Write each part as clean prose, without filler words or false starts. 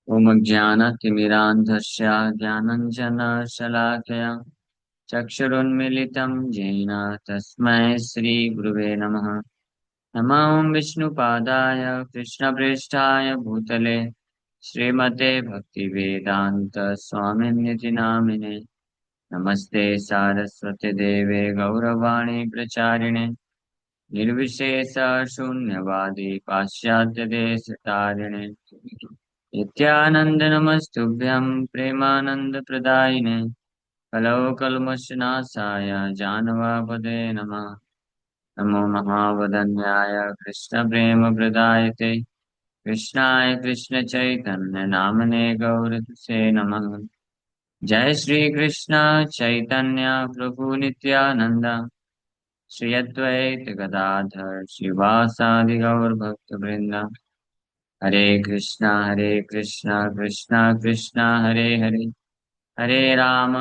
ओम ज्ञानतिमिरान्धस्य ज्ञानाञ्जनशलाकया चक्षुरुन्मीलितं येन तस्मै श्रीगुरुवे नमः। नमो विष्णुपादाय कृष्णप्रेष्ठाय भूतले श्रीमते भक्तिवेदान्त स्वामिनिधि नामिने। नमस्ते सारस्वती देवे गौरवाणी प्रचारिणे निर्विशेष शून्यवादी पाश्चात्य देश तारिणे नित्यानंद नमस्तुभ्यं प्रेमानंद प्रदायिने कलौ कल्मषनाशाय जानवापदे नमः। नमो महावदन्याय कृष्ण प्रेम प्रदायते कृष्णाय कृष्ण चैतन्य नामने गौरसे नमः। जय श्री कृष्ण चैतन्य प्रभु नित्यानंद श्री अद्वैत गदाधर शिवासादि गौर भक्त वृंदा। हरे Krishna Krishna Krishna Hare Hare Hare Ram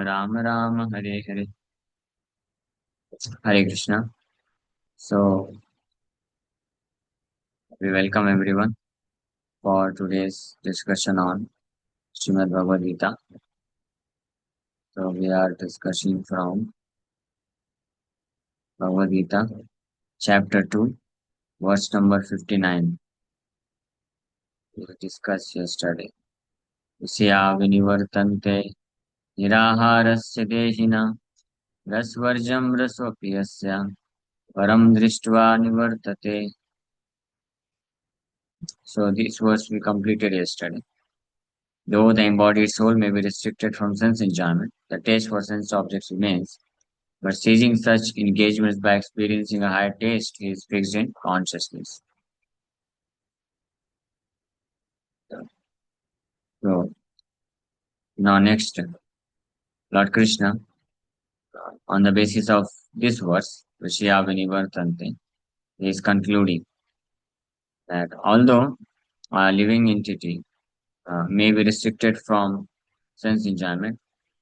Ram Ram Hare Hare. Hare Krishna. So we welcome everyone for today's discussion on Srimad Bhagavad Gita. So we are discussing from Bhagavad Gita, chapter 2, verse number 59. We discussed yesterday. Visya vinivartante niraharasya dehina rasvarjam rasvapiyasya param drishtva nivartate. So this verse we completed yesterday. Though the embodied soul may be restricted from sense enjoyment, the taste for sense objects remains, but ceasing such engagements by experiencing a higher taste is fixed in consciousness. So now next, Lord Krishna, on the basis of this verse, Vishya Vinivartante, he is concluding that although a living entity may be restricted from sense enjoyment,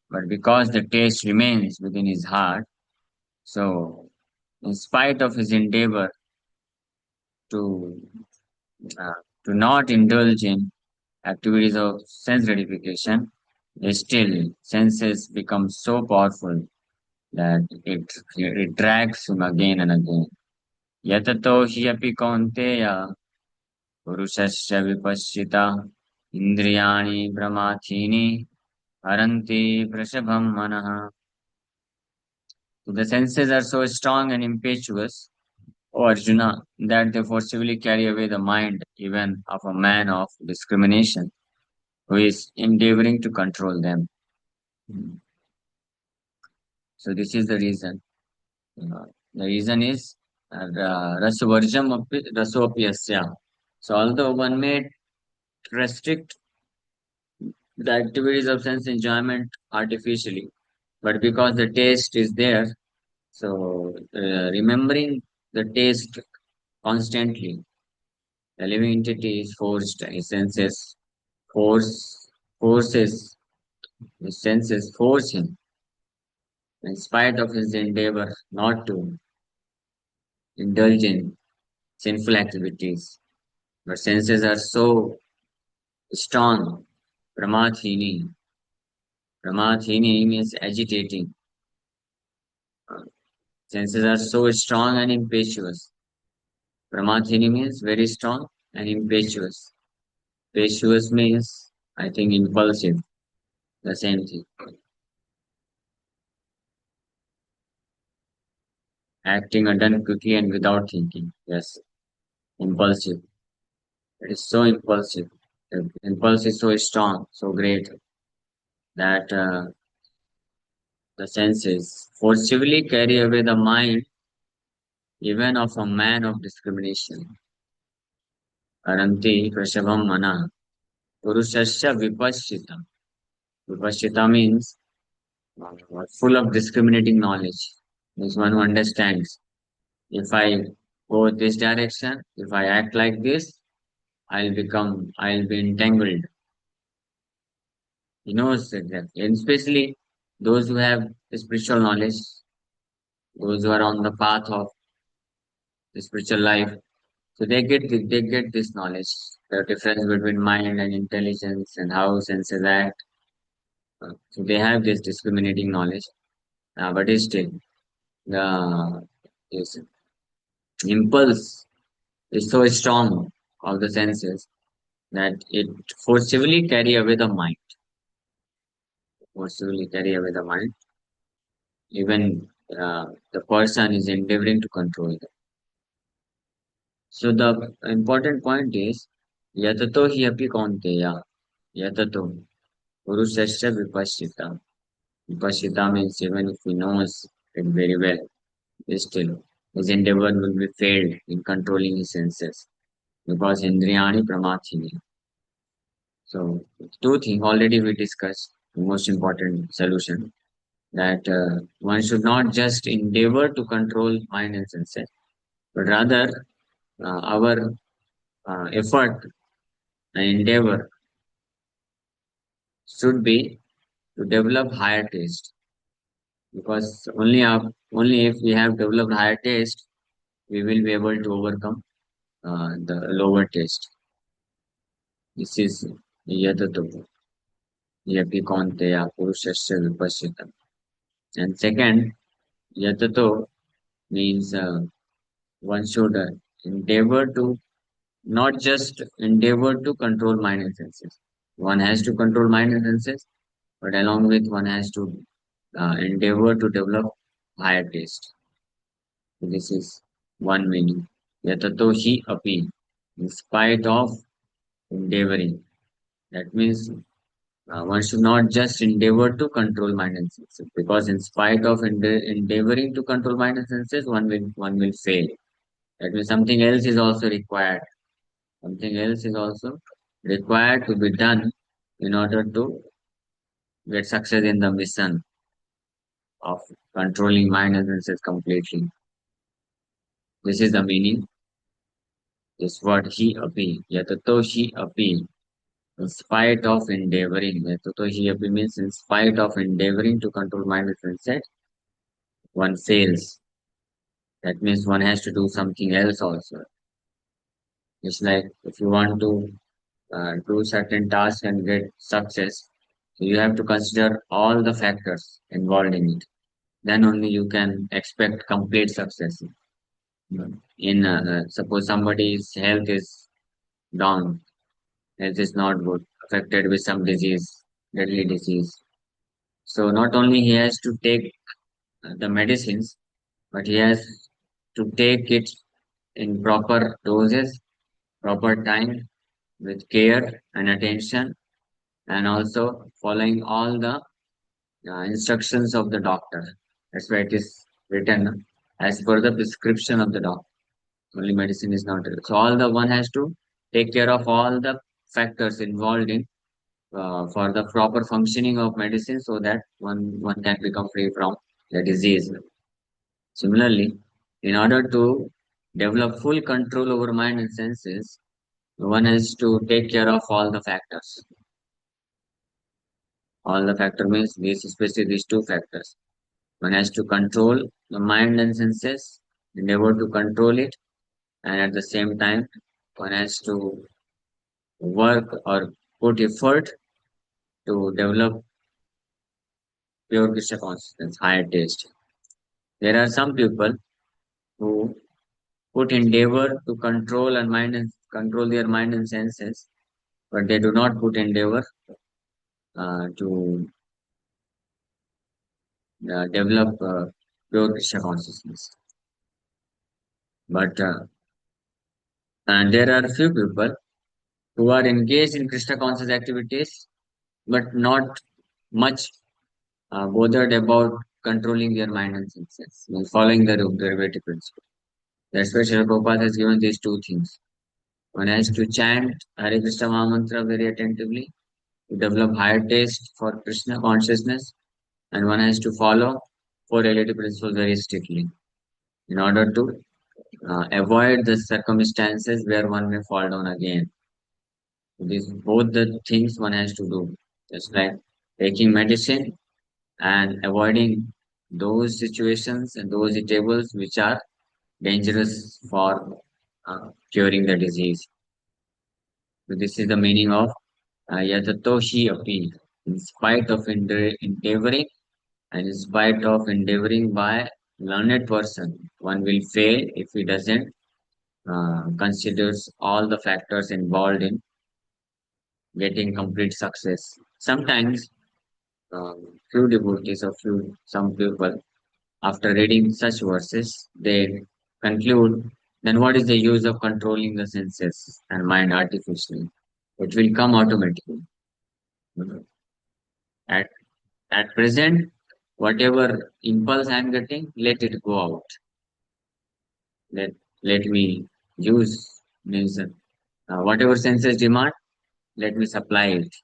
but because the taste remains within his heart, so in spite of his endeavor to uh, to not indulge in activities of sense gratification, still senses become so powerful that it drags him again and again. Yatato hi api kaunteya purushasya vipashchita indriyani brahmathini haranti prashabham manaha. The senses are so strong and impetuous, O Arjuna, that they forcibly carry away the mind even of a man of discrimination who is endeavoring to control them. So this is the reason. The reason is rasopiyasya. So although one may restrict the activities of sense enjoyment artificially, but because the taste is there, so remembering the taste constantly, the living entity is forced. His senses force forces his senses force him, in spite of his endeavor not to indulge in sinful activities. But senses are so strong. Pramathini. Pramathini means agitating. Senses are so strong and impetuous. Pramathini means very strong and impetuous. Impetuous means, I think, impulsive. The same thing. Acting or done quickly and without thinking. Yes. Impulsive. It is so impulsive. The impulse is so strong, so great that the senses forcibly carry away the mind even of a man of discrimination. Aranti Prashabham Mana. Purushasya Vipashchita. Vipashchita means full of discriminating knowledge. Means one who understands. If I go this direction, if I act like this, I'll be entangled. He knows exactly. And especially those who have spiritual knowledge, those who are on the path of the spiritual life. So they get this knowledge, the difference between mind and intelligence and how senses act. So they have this discriminating knowledge, but still the this impulse is so strong of the senses that it forcibly carry away the mind, forcibly carry away the mind. Even the person is endeavoring to control them. So the important point is yatato hi api kaunteya yatato purushasya vipashita. Vipashita means even if he knows it very well, still his endeavor will be failed in controlling his senses because indriyani pramathini. So two things already we discussed. The most important solution that one should not just endeavor to control mind and senses, but rather our effort and endeavor should be to develop higher taste. Because only if we have developed higher taste, we will be able to overcome the lower taste. This is yatato yapi kaunteya purushasya vipashyata. And second, yatato means one should endeavor to not just endeavor to control mind and senses. One has to control mind and senses, but along with one has to endeavor to develop higher taste. So this is one meaning. Yatato hi api, in spite of endeavoring. That means one should not just endeavor to control mind and senses, because in spite of endeavoring to control mind and senses, one will fail. That means something else is also required. Something else is also required to be done in order to get success in the mission of controlling mind and senses completely. This is the meaning. This word he api, yatato he api, in spite of endeavoring. Yatato he api means in spite of endeavoring to control mind and senses, one fails. That means one has to do something else also. It's like if you want to do certain tasks and get success, so you have to consider all the factors involved in it. Then only you can expect complete success. In suppose somebody's health is down, health is not good, affected with some disease, deadly disease. So not only he has to take the medicines, but he has to take it in proper doses, proper time, with care and attention, and also following all the instructions of the doctor. That's why it is written as per the prescription of the doctor. Only medicine is not. So all the one has to take care of all the factors involved in for the proper functioning of medicine, so that one can become free from the disease. Similarly, in order to develop full control over mind and senses, one has to take care of all the factors. All the factor means these, especially these two factors. One has to control the mind and senses, endeavor to control it, and at the same time, one has to work or put effort to develop pure Krishna consciousness, higher taste. There are some people who put endeavor to control and mind and control their mind and senses, but they do not put endeavor to develop pure Krishna consciousness. But and there are few people who are engaged in Krishna conscious activities, but not much bothered about controlling their mind and senses, while following the derivative principle. That's why Srila Prabhupada has given these two things. One has to chant Hare Krishna Mahamantra very attentively to develop higher taste for Krishna consciousness, and one has to follow four relative principles very strictly in order to avoid the circumstances where one may fall down again. These both the things one has to do, just like taking medicine and avoiding those situations and those tables which are dangerous for curing the disease. So this is the meaning of yatatoshi api. In spite of endeavoring, and in spite of endeavoring by learned person, one will fail if he doesn't considers all the factors involved in getting complete success. Sometimes, few devotees or some people, after reading such verses, they conclude, then what is the use of controlling the senses and mind artificially? It will come automatically. Mhm. At at present, whatever impulse I'm getting, let it go out. Let let me use means whatever senses demand, let me supply it.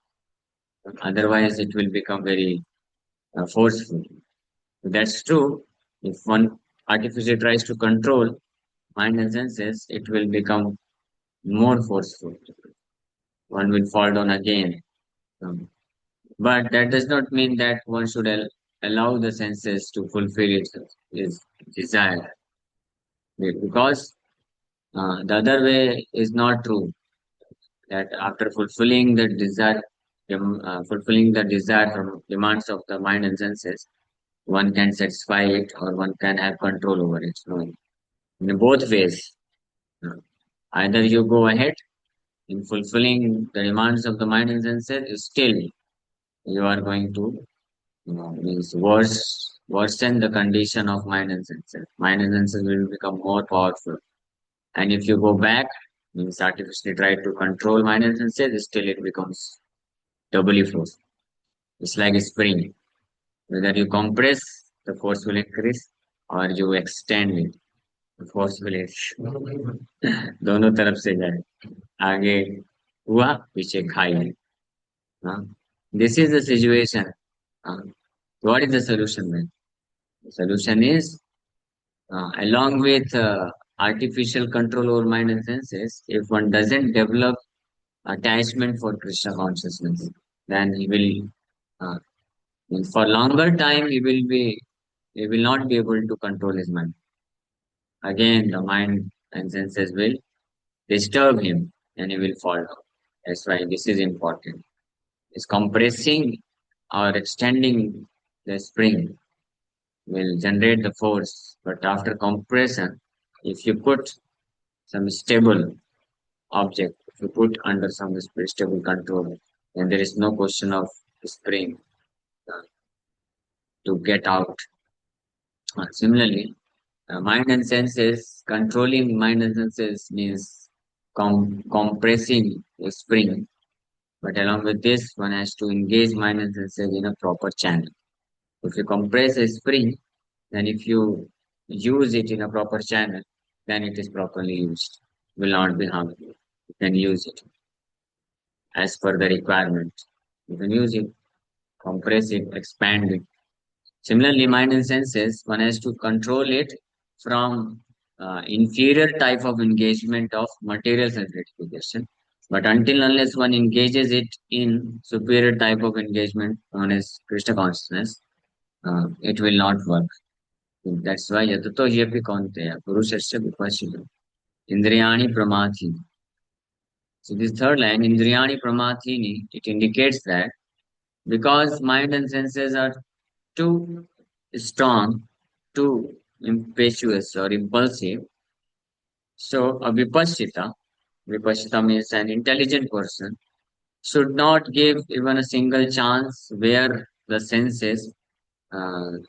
Otherwise, it will become very forceful. That's true. If one artificially tries to control mind and senses, it will become more forceful. One will fall down again. Um, but that does not mean that one should allow the senses to fulfill its desire. Because the other way is not true. That after fulfilling the desire from demands of the mind and senses, one can satisfy it or one can have control over it. No, in both ways, uh, either you go ahead in fulfilling the demands of the mind and senses, still you are going to means worsen the condition of mind and senses. Mind and senses will become more powerful. And if you go back, means artificially try to control mind and senses, still it becomes doubly force. It's like a spring. Whether you compress, the force will increase, or you extend it, the force will दोनों तरफ से जाए आगे हुआ पीछे खाई this is the situation. What is the solution then? The solution is along with artificial control over mind and senses, if one doesn't develop attachment for Krishna consciousness, then he will uh, for longer time he will not be able to control his mind. Again, the mind and senses will disturb him and he will fall down. That's why this is important. Is compressing or extending the spring will generate the force, but after compression, if you put some stable object, if you put under some stable control, then there is no question of spring uh, to get out. Similarly, mind and senses, controlling mind and senses means compressing the spring. But along with this, one has to engage mind and senses in a proper channel. If you compress a spring, then if you use it in a proper channel, then it is properly used. Will not be harmful. You can use it as per the requirement. You can use it, compress it, expand it. Similarly, mind and senses, one has to control it from inferior type of engagement of material sense gratification. But until unless one engages it in superior type of engagement known as Krishna consciousness, it will not work. That's why yatato yapi kaunteya purushasya vipashita indriyani pramathi. So this third line, indriyani pramathini, it indicates that because mind and senses are too strong, too impetuous or impulsive, so a vipashita means an intelligent person, should not give even a single chance where the senses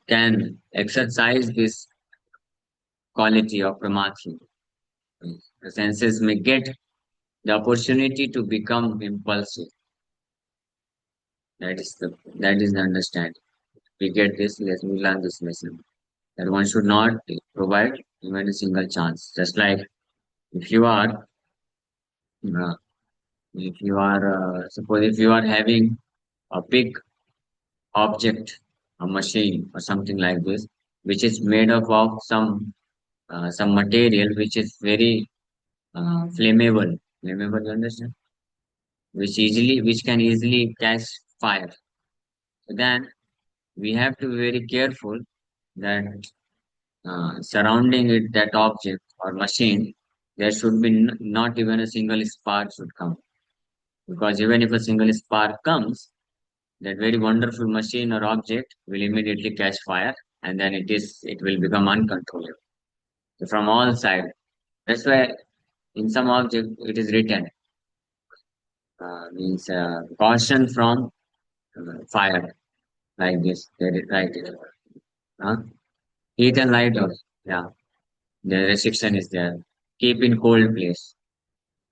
can exercise this quality of pramathi. The senses may get the opportunity to become impulsive. That is the understanding. We get this, we learn this lesson. That one should not provide even a single chance. Just like if you are, uh, suppose if you are having a big object, a machine or something like this, which is made up of some material which is very flammable. Flammable, you understand? Which can easily catch fire. So then we have to be very careful that surrounding it that object or machine. there should be not even a single spark should come. Because even if a single spark comes, that very wonderful machine or object will immediately catch fire, and then it will become uncontrollable. So from all sides. That's why in some object it is written, means caution from fire, like this. There is right. Huh? Heat and light also. Yeah, the restriction is there. Keep in cold place.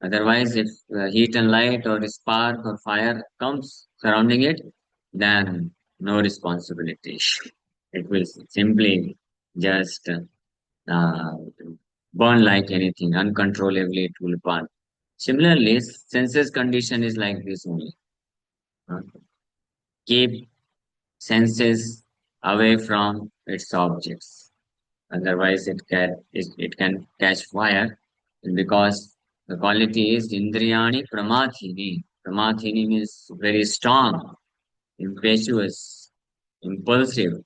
Otherwise, if heat and light or spark or fire comes surrounding it, then no responsibility. It will simply just uh, burn like anything. Uncontrollably, it will burn. Similarly, senses condition is like this only. Uh, Keep senses away from its objects. Otherwise, it can catch fire. And because the quality is Indriyani Pramathini. Pramathini means very strong, impetuous, impulsive.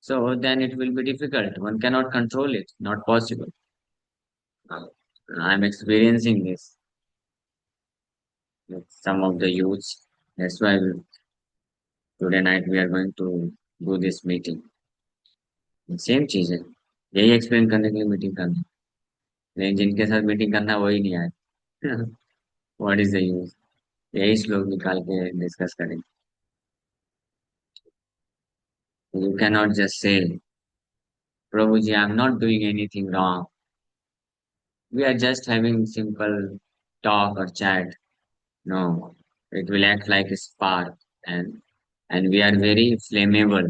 So then it will be difficult. One cannot control it. Not possible. Uh, I'm experiencing this with some of the youths. That's why today night we are going to do this meeting. Same चीज है. यही explain करने के लिए meeting करना. लेकिन जिनके साथ मीटिंग करना वही नहीं आए. What is the use. यही श्लोक निकाल के डिस्कस करें. You can not just say Prabhu ji I am not doing anything wrong. We are just having simple talk और chat. No, it will act like a spark, and we are very flammable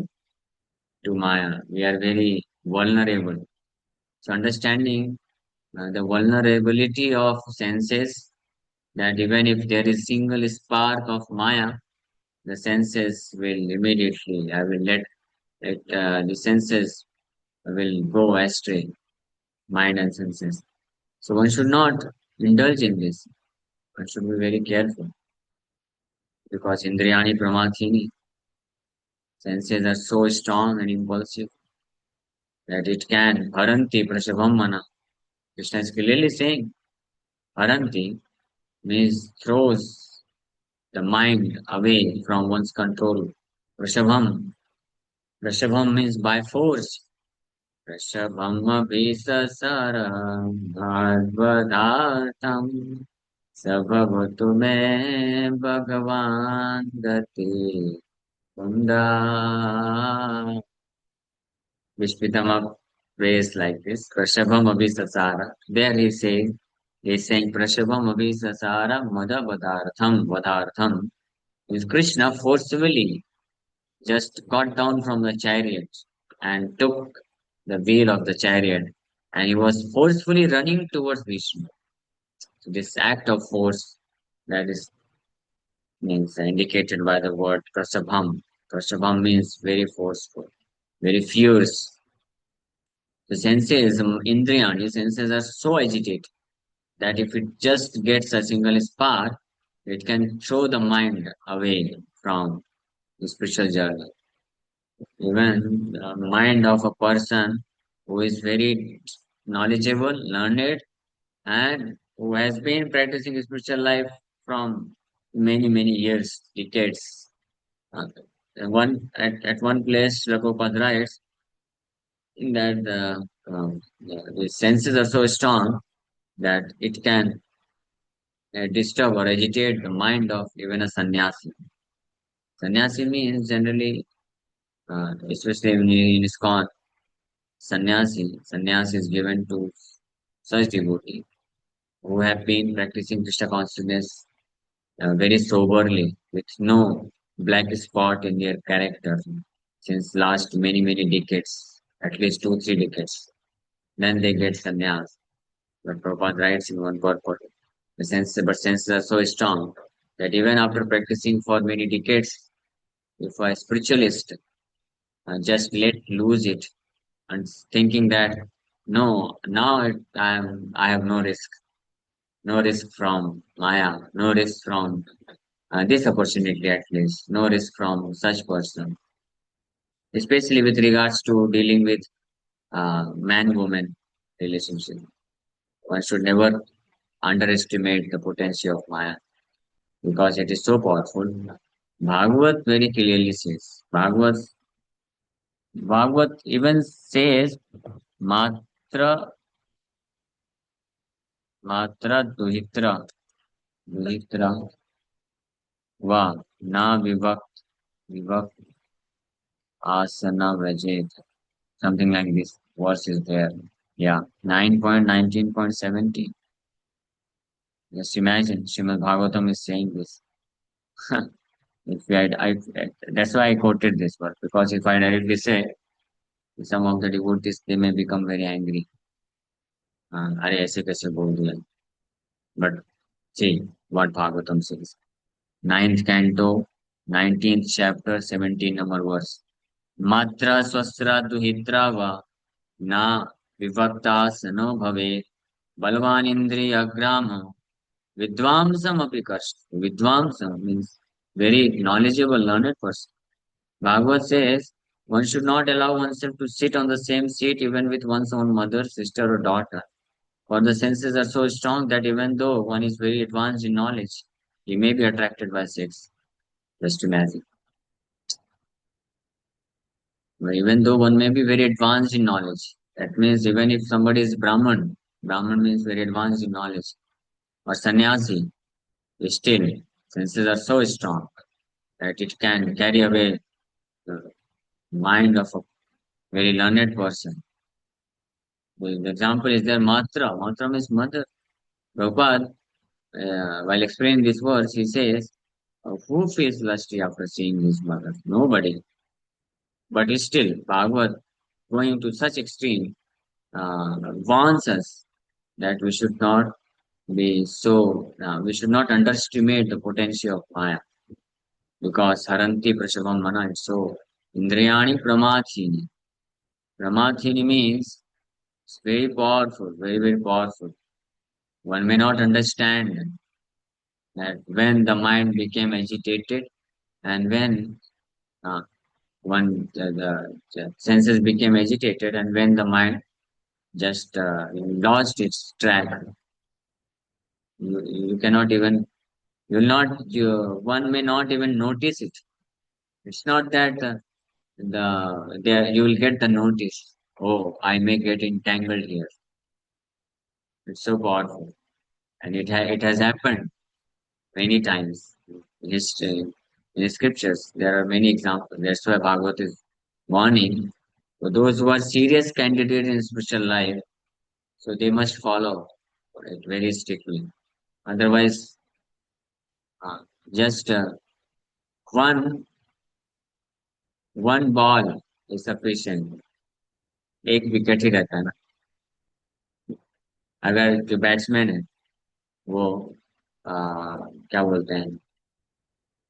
to Maya. We are very vulnerable. So understanding the vulnerability of senses, that even if there is single spark of Maya, the senses will immediately, I will let it, the senses will go astray, mind and senses. So one should not indulge in this. One should be very careful because Indriyani Pramathini, senses are so strong and impulsive that it can haranti prashabham mana. Krishna is clearly saying haranti means throws the mind away from one's control. Prashabham. Prashabham means by force. Prashabham abhisasaram bhagavatam sabhavatu me bhagavan gati kunda. Vishpitama prays like this. Prashabham abhisasara. There he's saying Prashabham abhisasara madavadartham vadartham. Is Krishna forcefully just got down from the chariot and took the wheel of the chariot, and he was forcefully running towards Vishnu. So this act of force, that is means indicated by the word prasabham. Prasabham means very forceful, very fierce. The senses, indriyani senses are so agitated that if it just gets a single spark, it can throw the mind away from the spiritual journey. Even the mind of a person who is very knowledgeable, learned, and who has been practicing spiritual life from many years, decades. At one place, Prabhupada writes that the senses are so strong that it can disturb or agitate the mind of even a sannyasi. Sannyasi means generally, especially in ISKCON, sannyasi is given to such devotees who have been practicing Krishna consciousness very soberly, with no black spot in their character since last many decades, at least 2-3 decades. Then they get sannyas. But Prabhupada writes in one purport, but senses are so strong that even after practicing for many decades, if a spiritualist just let lose it and thinking that no, now I have no risk from Maya, no risk from this opportunity at least, no risk from such person, especially with regards to dealing with man-woman relationship. one should never underestimate the potential of Maya because it is so powerful. Bhagavat very clearly says, Bhagavat even says, Matra, Matra Duhitra Va, Na Vivak Asana Vrajet. Something like this verse is there. Yeah, 9.19.70. Just imagine, Srimad Bhagavatam is saying this. If that's why I quoted this verse because if I directly say, some of the devotees they may become very angry. अरे ऐसे कैसे बोल दिया? But see what Bhagavatam says. Ninth canto, 19th chapter, 17 number verse. Matra swastra duhitra va na vivakta sano bhave balvan indriya Vidvamsam apikash. Vidvamsam means very knowledgeable, learned person. Bhagavad says one should not allow oneself to sit on the same seat even with one's own mother, sister, or daughter. For the senses are so strong that even though one is very advanced in knowledge, he may be attracted by sex. Just imagine. But even though one may be very advanced in knowledge, that means even if somebody is Brahman, Brahman means very advanced in knowledge, or sannyasi, still senses are so strong that it can carry away the mind of a very learned person. The example is there, Matra. Matra means mother. Prabhupada, while explaining this verse, he says, who feels lusty after seeing his mother? Nobody. But still, Bhagavad, going to such extreme, warns us that we should not underestimate the potential of Maya. Because Haranti Prashavam Mana, so Indriyani Pramathini. Pramathini means it's very powerful, very, very powerful. One may not understand that when the mind became agitated and when uh, the senses became agitated and when the mind just lost its track, you cannot even, one may not even notice it. It's not that there you will get the notice. Oh, I may get entangled here. It's so powerful, and it has happened many times in history, in the scriptures. There are many examples. That's why Bhagavad is warning for those who are serious candidates in spiritual life. So they must follow it very strictly. Otherwise, uh, just one one ball is sufficient. एक wicket ही रहता है ना. अगर जो batsman है वो क्या बोलते हैं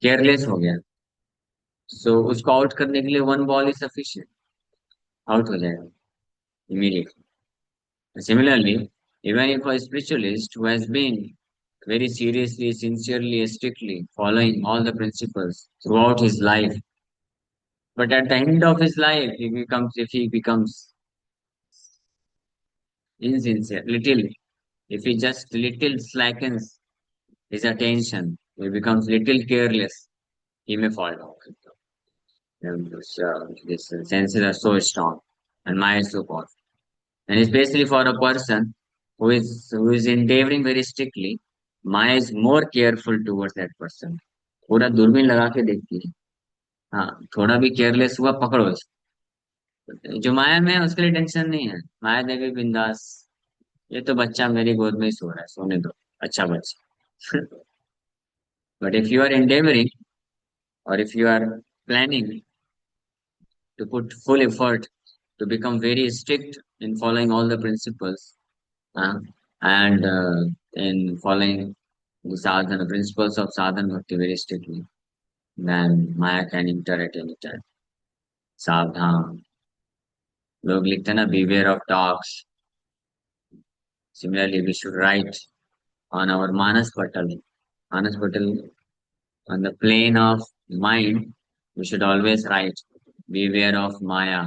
केयरलेस हो गया सो उसको आउट करने के लिए one ball is sufficient out हो जाएगा immediately. Similarly, even if a spiritualist who has been very seriously, sincerely, strictly following all the principles throughout his life, but at the end of his life, if he becomes insincere, little, if he just little slackens his attention, he becomes little careless, he may fall down. These senses are so strong and mind is so powerful. And especially for a person who is endeavoring very strictly, Maya is more careful towards that person. पूरा दूरबीन लगा के देखती है. हाँ थोड़ा भी careless हुआ पकड़ो इसको. जो माया में है उसके लिए टेंशन नहीं है. माया देवी बिंदास. ये तो बच्चा मेरी गोद में ही सो रहा है सोने दो. अच्छा बच्चा. But if you are endeavoring or if you are planning to put full effort to become very strict in following all the principles, uh, and in following the sadhana principles of sadhana bhakti very strictly, then Maya can enter at any time. सावधान. लोग लिखते हैं ना beware of dogs. Similarly, we should write on our Manas Patal. Manas Patal, on the plane of mind, we should always write beware of Maya,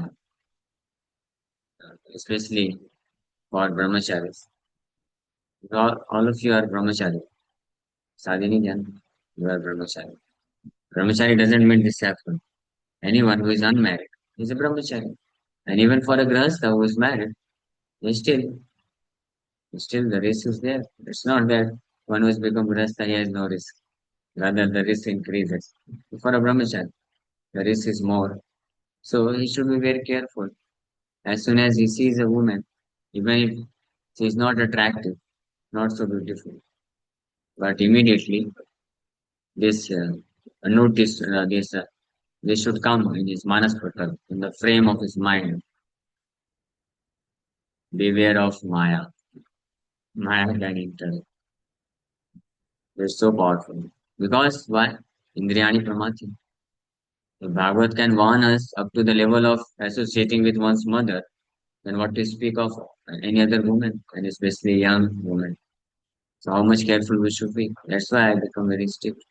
especially for brahmacharis. All of you are brahmachari. Sadhini Jan, you are brahmachari. Brahmachari doesn't mean this happen. Anyone who is unmarried is a brahmachari. And even for a grihastha who is married, they still the risk is there. It's not that one who has become grihastha, he has no risk. Rather, the risk increases. For a brahmachari, the risk is more. So he should be very careful. As soon as he sees a woman, even if she is not attractive, not so beautiful, but immediately this notice, this should come in his manaspata, in the frame of his mind. Beware of Maya. Maya can enter. It's so powerful. Because why? Indriyani Pramati. The Bhagavad can warn us up to the level of associating with one's mother, then what to speak of any other woman, and especially young woman. So how much careful we should be. That's why I become very strict.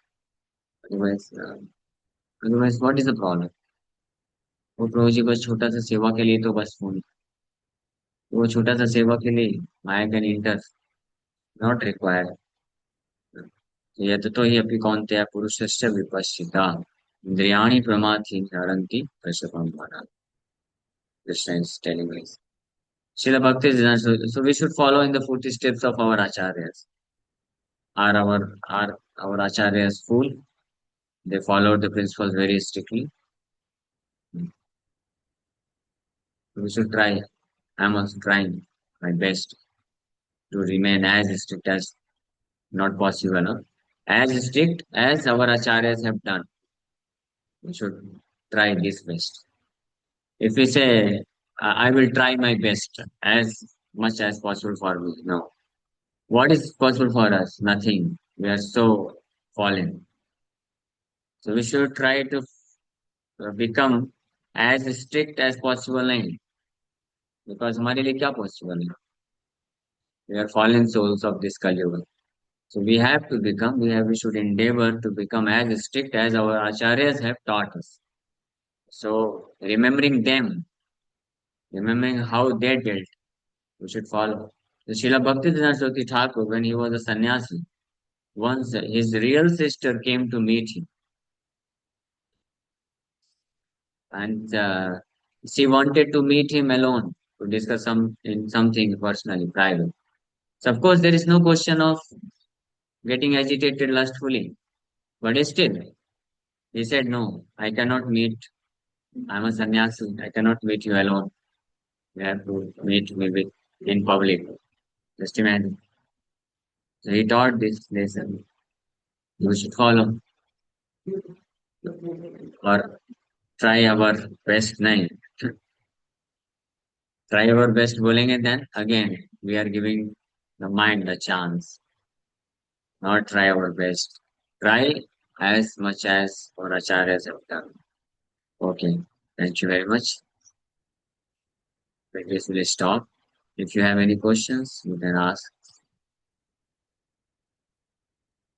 Otherwise, otherwise what is the problem? वो प्रभु जी बस छोटा सा सेवा के लिए तो बस phone वो छोटा सा सेवा के लिए माया कैन इंटर नॉट रिक्वायर्ड यत तो ही अपि कौन्तेय पुरुषस्य विपश्चिता इंद्रियाणि प्रमाथि हरन्ति प्रसभं माना Krishna is telling us. Srila Bhakti so we should follow in the footsteps of our acharyas. Are our acharyas full? They follow the principles very strictly. We should try. I'm also trying my best to remain as strict as not possible. No? As strict as our acharyas have done. We should try this best. If we say, I will try my best as much as possible for me, no. What is possible for us? Nothing. We are so fallen. So we should try to become as strict as possible नहीं because हमारे लिए क्या possible है? We are fallen souls of this Kali Yuga. So we should endeavor to become as strict as our acharyas have taught us. So remembering how they dealt, we should follow. The Srila Bhaktivedanta Swami Thakur, when he was a sannyasi, once his real sister came to meet him, and she wanted to meet him alone to discuss something personally, private. So of course there is no question of getting agitated lustfully, but still he said, "No, I cannot meet. I'm a sannyasi. I cannot meet you alone. You have to meet me in public." Just imagine. So he taught this lesson. You should follow or try our best. नहीं, try our best बोलेंगे then again we are giving the mind a chance. Not try our best. Try as much as our acharyas have done. Okay. Thank you very much. With this will stop. If you have any questions, you can ask.